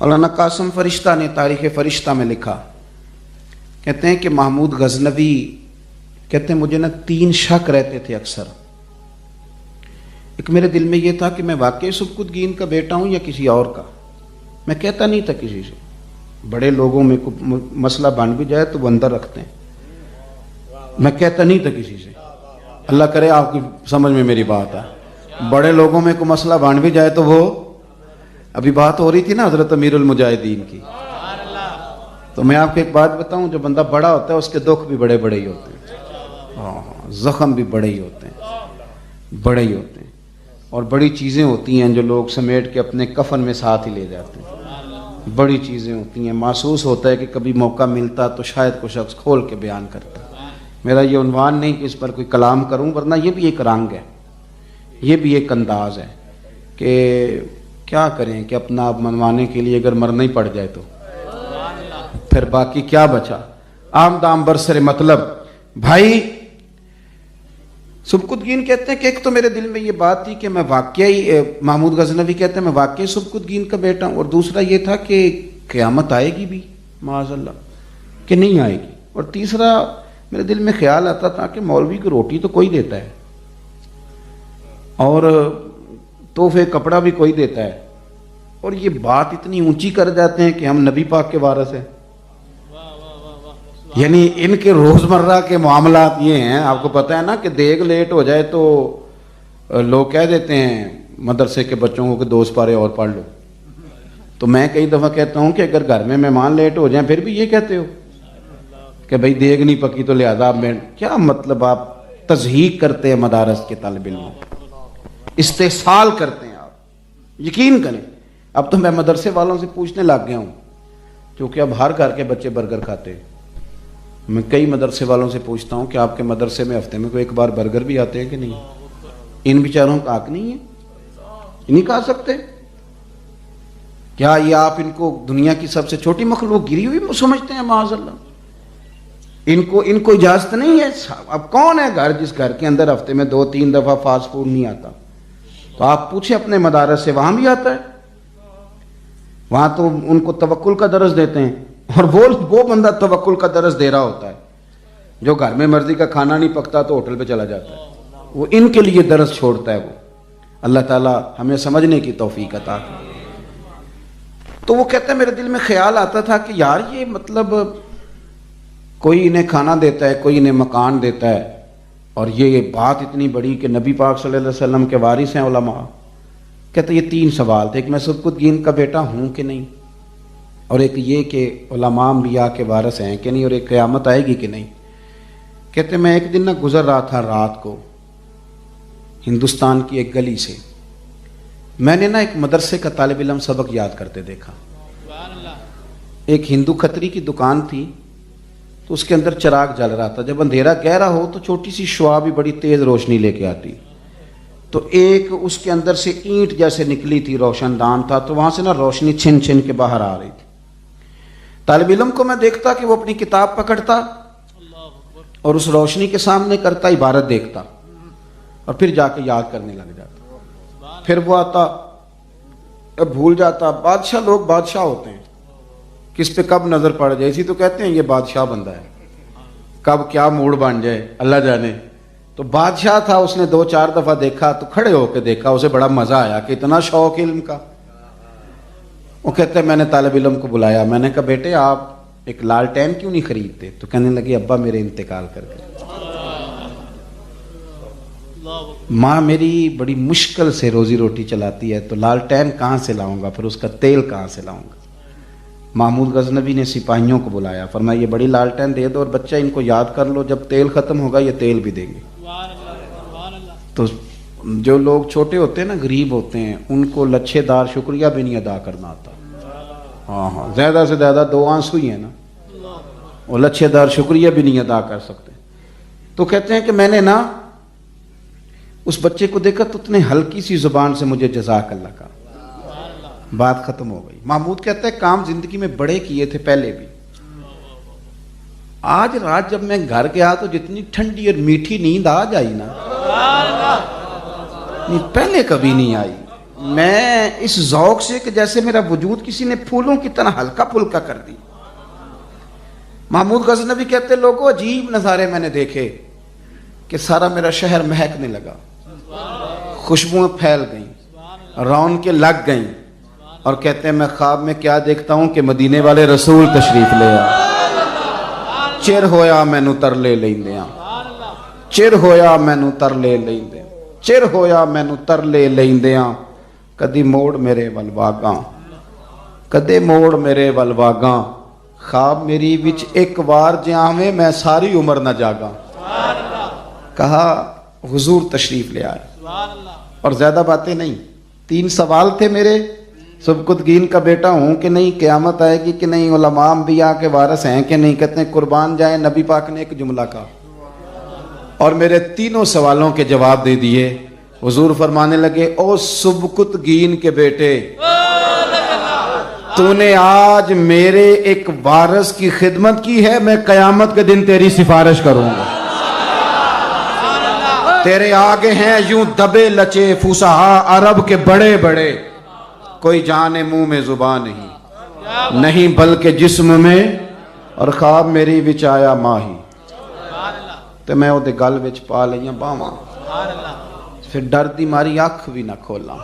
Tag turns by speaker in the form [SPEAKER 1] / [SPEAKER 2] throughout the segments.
[SPEAKER 1] مولانا قاسم فرشتہ نے تاریخ فرشتہ میں لکھا، کہتے ہیں کہ محمود غزنوی کہتے ہیں مجھے نا 3 شک رہتے تھے اکثر۔ ایک میرے دل میں یہ تھا کہ میں واقعی سبکتگین کا بیٹا ہوں یا کسی اور کا۔ میں کہتا نہیں تھا کسی سے، بڑے لوگوں میں کوئی مسئلہ بن بھی جائے تو وہ اندر رکھتے ہیں، میں کہتا نہیں تھا کسی سے۔ اللہ کرے آپ کی سمجھ میں میری بات ہے، بڑے لوگوں میں کوئی مسئلہ بن بھی جائے تو وہ، ابھی بات ہو رہی تھی نا حضرت امیر المجاہدین کی، تو میں آپ کو ایک بات بتاؤں، جو بندہ بڑا ہوتا ہے اس کے دکھ بھی بڑے بڑے ہی ہوتے ہیں، زخم بھی بڑے ہی ہوتے ہیں، بڑے ہی ہوتے ہیں، اور بڑی چیزیں ہوتی ہیں جو لوگ سمیٹ کے اپنے کفن میں ساتھ ہی لے جاتے ہیں، بڑی چیزیں ہوتی ہیں۔ محسوس ہوتا ہے کہ کبھی موقع ملتا تو شاید کوئی شخص کھول کے بیان کرتا۔ میرا یہ عنوان نہیں کہ اس پر کوئی کلام کروں، ورنہ یہ بھی ایک رنگ ہے، یہ بھی ایک انداز ہے کہ کیا کریں کہ اپنا آپ منوانے کے لیے اگر مرنا ہی پڑ جائے تو پھر باقی کیا بچا۔ عام دام برسر مطلب بھائی سبکتگین کہتے ہیں کہ ایک تو میرے دل میں یہ بات تھی کہ میں واقعی، محمود غزنوی کہتے ہیں میں واقعی سبکتگین کا بیٹا ہوں، اور دوسرا یہ تھا کہ قیامت آئے گی بھی معاذ اللہ کہ نہیں آئے گی، اور تیسرا میرے دل میں خیال آتا تھا کہ مولوی کی روٹی تو کوئی دیتا ہے اور تحفے کپڑا بھی کوئی دیتا ہے، اور یہ بات اتنی اونچی کر جاتے ہیں کہ ہم نبی پاک کے وارث ہیں۔ یعنی ان کے روزمرہ کے معاملات یہ ہیں، آپ کو پتہ ہے نا کہ دیگ لیٹ ہو جائے تو لوگ کہہ دیتے ہیں مدرسے کے بچوں کو کہ 2 سپارے اور پڑھ لو، تو میں کئی دفعہ کہتا ہوں کہ اگر گھر میں مہمان لیٹ ہو جائیں پھر بھی یہ کہتے ہو کہ بھائی دیگ نہیں پکی تو لہذا میں، کیا مطلب آپ تضحیق کرتے ہیں مدارس کے طالب علموں، استحصال کرتے ہیں آپ، یقین کریں۔ اب تو میں مدرسے والوں سے پوچھنے لگ گیا ہوں، کیونکہ اب ہر گھر کے بچے برگر کھاتے ہیں، میں کئی مدرسے والوں سے پوچھتا ہوں کہ آپ کے مدرسے میں ہفتے میں کوئی ایک بار برگر بھی آتے ہیں کہ نہیں؟ ان بیچاروں کا حق نہیں ہے، نہیں کھا سکتے؟ کیا یہ آپ ان کو دنیا کی سب سے چھوٹی مخلوق گری ہوئی سمجھتے ہیں؟ معاذ اللہ، ان کو اجازت نہیں ہے۔ اب کون ہے گھر جس گھر کے اندر ہفتے میں 2-3 دفعہ فاسٹ فوڈ نہیں آتا؟ تو آپ پوچھیں اپنے مدارس سے، وہاں بھی آتا ہے، وہاں تو ان کو توکل کا درس دیتے ہیں، اور وہ بندہ توکل کا درس دے رہا ہوتا ہے جو گھر میں مرضی کا کھانا نہیں پکتا تو ہوٹل پہ چلا جاتا ہے، وہ ان کے لیے درس چھوڑتا ہے۔ وہ اللہ تعالیٰ ہمیں سمجھنے کی توفیق عطا کرے۔ تو وہ کہتا ہے میرے دل میں خیال آتا تھا کہ یار یہ مطلب کوئی انہیں کھانا دیتا ہے، کوئی انہیں مکان دیتا ہے، اور یہ بات اتنی بڑی کہ نبی پاک صلی اللہ علیہ وسلم کے وارث ہیں علماء۔ کہتے یہ 3 سوال تھے، ایک میں سبکتگین کا بیٹا ہوں کہ نہیں، اور ایک یہ کہ علماء انبیاء کے وارث ہیں کہ نہیں، اور ایک قیامت آئے گی کہ نہیں۔ کہتے میں ایک دن نہ گزر رہا تھا رات کو ہندوستان کی ایک گلی سے، میں نے نا ایک مدرسے کا طالب علم سبق یاد کرتے دیکھا۔ ایک ہندو کھتری کی دکان تھی، تو اس کے اندر چراغ جل رہا تھا، جب اندھیرا گہرا ہو تو چھوٹی سی شعاع بھی بڑی تیز روشنی لے کے آتی، تو ایک اس کے اندر سے اینٹ جیسے نکلی تھی، روشن دان تھا، تو وہاں سے نا روشنی چھن چھن کے باہر آ رہی تھی۔ طالب علم کو میں دیکھتا کہ وہ اپنی کتاب پکڑتا اور اس روشنی کے سامنے کرتا، عبارت دیکھتا، اور پھر جا کے یاد کرنے لگ جاتا، پھر وہ آتا بھول جاتا۔ بادشاہ لوگ بادشاہ ہوتے ہیں، کس پہ کب نظر پڑ جائے، اسی تو کہتے ہیں یہ بادشاہ بندہ ہے، کب کیا موڈ بن جائے اللہ جانے۔ تو بادشاہ تھا، اس نے 2-4 دفعہ دیکھا تو کھڑے ہو کے دیکھا، اسے بڑا مزہ آیا کہ اتنا شوق علم کا۔ وہ کہتے ہیں میں نے طالب علم کو بلایا، میں نے کہا بیٹے آپ ایک لالٹین کیوں نہیں خریدتے؟ تو کہنے لگے ابا میرے انتقال کر گئے، ماں میری بڑی مشکل سے روزی روٹی چلاتی ہے، تو لالٹین کہاں سے لاؤں گا، پھر اس کا تیل کہاں سے لاؤں گا؟ محمود غزنوی نے سپاہیوں کو بلایا، فرمایا یہ بڑی لالٹین دے دو اور بچہ ان کو یاد کر لو، جب تیل ختم ہوگا یہ تیل بھی دیں گے۔ تو جو لوگ چھوٹے ہوتے ہیں نا، غریب ہوتے ہیں، ان کو لچھے دار شکریہ بھی نہیں ادا کرنا آتا۔ ہاں زیادہ سے زیادہ 2 آنسو ہی ہیں نا، وہ لچھے دار شکریہ بھی نہیں ادا کر سکتے۔ تو کہتے ہیں کہ میں نے نا اس بچے کو دیکھا تو اتنے ہلکی سی زبان سے مجھے جزاک اللہ کہا، بات ختم ہو گئی۔ محمود کہتا ہے کام زندگی میں بڑے کیے تھے پہلے بھی، آج رات جب میں گھر گیا تو جتنی ٹھنڈی اور میٹھی نیند آج آئی نا، پہلے کبھی نہیں آئی۔ میں اس ذوق سے کہ جیسے میرا وجود کسی نے پھولوں کی طرح ہلکا پھلکا کر دی. محمود غزنوی کہتے لوگوں عجیب نظارے میں نے دیکھے کہ سارا میرا شہر مہکنے لگا, خوشبوئیں پھیل گئیں, رونقیں لگ گئیں, اور کہتے ہیں میں خواب میں کیا دیکھتا ہوں کہ مدینے والے رسول تشریف لے آ. چر ہویا مینو ترلے لیندیاں, چر ہویا مینو ترلے لیندیاں, چر ہویا مینو ترلے لیندیاں, کدی موڑ میرے ول واگاں, کدے موڑ میرے ول واگاں, خواب میری وچ ایک وار جاویں میں ساری عمر نہ جاگاں. کہا حضور تشریف لے آئے, اور زیادہ باتیں نہیں, 3 سوال تھے میرے. سبکتگین کا بیٹا ہوں کہ نہیں, قیامت آئے گی کہ نہیں, علماء انبیاء کے وارث ہیں کہ نہیں. کہتے ہیں قربان جائیں, نبی پاک نے ایک جملہ کہا اور میرے 3 سوالوں کے جواب دے دیے. حضور فرمانے لگے او سبکتگین کے بیٹے, تو نے آج میرے ایک وارث کی خدمت کی ہے, میں قیامت کے دن تیری سفارش کروں گا. تیرے آگے ہیں یوں دبے لچے فصحاء عرب کے بڑے بڑے, کوئی جانے منہ میں زبان نہیں بلکہ جسم میں, اور خواب میری وچ آیا ماہی, تے میں او دے گل وچ پا لئیاں باواں, پھر ڈر دی ماری آنکھ بھی نہ کھولاں,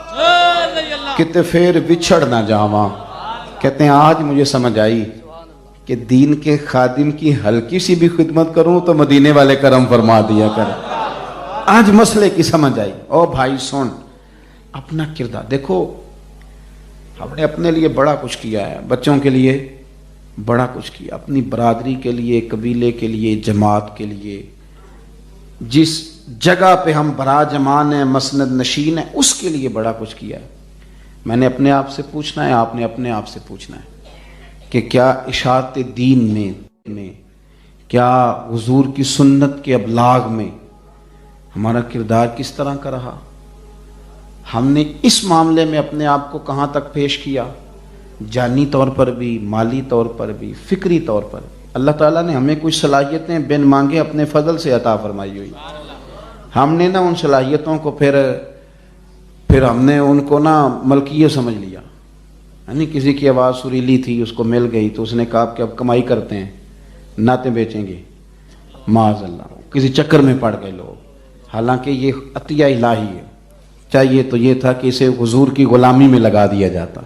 [SPEAKER 1] کتے پھر بچھڑ نہ جاواں. کہتے ہیں آج مجھے سمجھ آئی کہ دین کے خادم کی ہلکی سی بھی خدمت کروں تو مدینے والے کرم فرما دیا کر. آج مسئلے کی سمجھ آئی. او بھائی سن, اپنا کردار دیکھو. ہم نے اپنے لیے بڑا کچھ کیا ہے, بچوں کے لیے بڑا کچھ کیا, اپنی برادری کے لیے, قبیلے کے لیے, جماعت کے لیے, جس جگہ پہ ہم براجمان ہیں, مسند نشین ہیں, اس کے لیے بڑا کچھ کیا ہے. میں نے اپنے آپ سے پوچھنا ہے, آپ نے اپنے آپ سے پوچھنا ہے کہ کیا اشاعت دین میں, کیا حضور کی سنت کے ابلاغ میں ہمارا کردار کس طرح کا رہا. ہم نے اس معاملے میں اپنے آپ کو کہاں تک پیش کیا, جانی طور پر بھی, مالی طور پر بھی, فکری طور پر. اللہ تعالیٰ نے ہمیں کچھ صلاحیتیں بن مانگے اپنے فضل سے عطا فرمائی ہوئی. ہم نے نا ان صلاحیتوں کو پھر ہم نے ان کو نا ملکیت سمجھ لیا. یعنی کسی کی آواز سریلی تھی, اس کو مل گئی تو اس نے کہا کہ اب کمائی کرتے ہیں, نعتیں بیچیں گے, معاذ اللہ, کسی چکر میں پڑ گئے لوگ. حالانکہ یہ عطیہ الہی ہے, چاہیے تو یہ تھا کہ اسے حضور کی غلامی میں لگا دیا جاتا.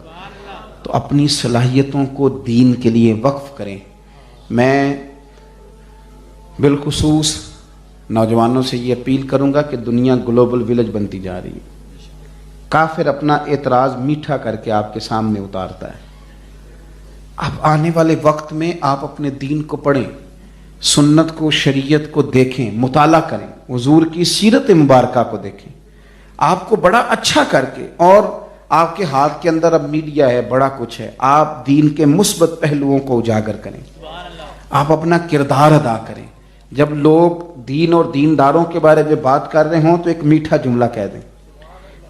[SPEAKER 1] تو اپنی صلاحیتوں کو دین کے لیے وقف کریں. میں بالخصوص نوجوانوں سے یہ اپیل کروں گا کہ دنیا گلوبل ولیج بنتی جا رہی ہے. کافر اپنا اعتراض میٹھا کر کے آپ کے سامنے اتارتا ہے. اب آنے والے وقت میں آپ اپنے دین کو پڑھیں, سنت کو, شریعت کو دیکھیں, مطالعہ کریں, حضور کی سیرت مبارکہ کو دیکھیں. آپ کو بڑا اچھا کر کے, اور آپ کے ہاتھ کے اندر اب میڈیا ہے, بڑا کچھ ہے, آپ دین کے مثبت پہلوؤں کو اجاگر کریں, آپ اپنا کردار ادا کریں. جب لوگ دین اور دینداروں کے بارے میں بات کر رہے ہوں تو ایک میٹھا جملہ کہہ دیں.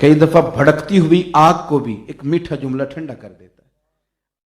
[SPEAKER 1] کئی دفعہ بھڑکتی ہوئی آگ کو بھی ایک میٹھا جملہ ٹھنڈا کر دیتے.